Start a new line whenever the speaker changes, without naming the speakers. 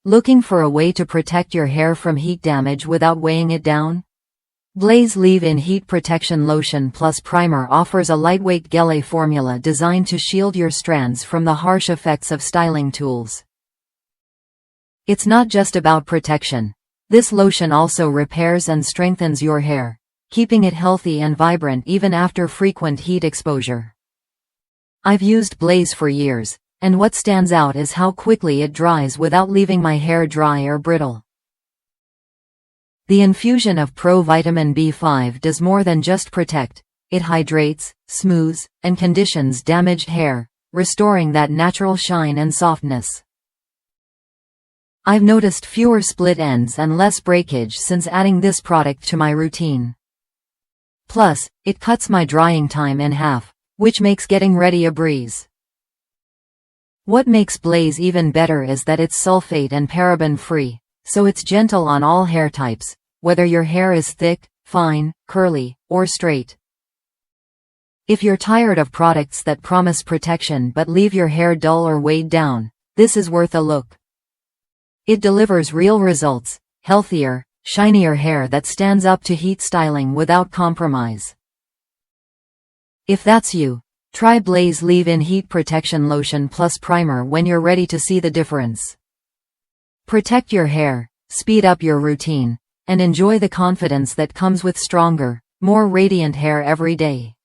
Looking for a way to protect your hair from heat damage without weighing it down? Blaze Leave-In Heat Protection Lotion Plus Primer offers a lightweight gelée formula designed to shield your strands from the harsh effects of styling tools. It's not just about protection. This lotion also repairs and strengthens your hair, keeping it healthy and vibrant even after frequent heat exposure. I've used Blaze for years, and what stands out is how quickly it dries without leaving my hair dry or brittle. The infusion of Pro-Vitamin B5 does more than just protect. It hydrates, smooths, and conditions damaged hair, restoring that natural shine and softness. I've noticed fewer split ends and less breakage since adding this product to my routine. Plus, it cuts my drying time in half, which makes getting ready a breeze. What makes Blaze even better is that it's sulfate and paraben-free, so it's gentle on all hair types, whether your hair is thick, fine, curly, or straight. If you're tired of products that promise protection but leave your hair dull or weighed down, this is worth a look. It delivers real results, healthier, shinier hair that stands up to heat styling without compromise. If that's you, try Blaze Leave-In Heat Protection Lotion Plus Primer when you're ready to see the difference. Protect your hair, speed up your routine, and enjoy the confidence that comes with stronger, more radiant hair every day.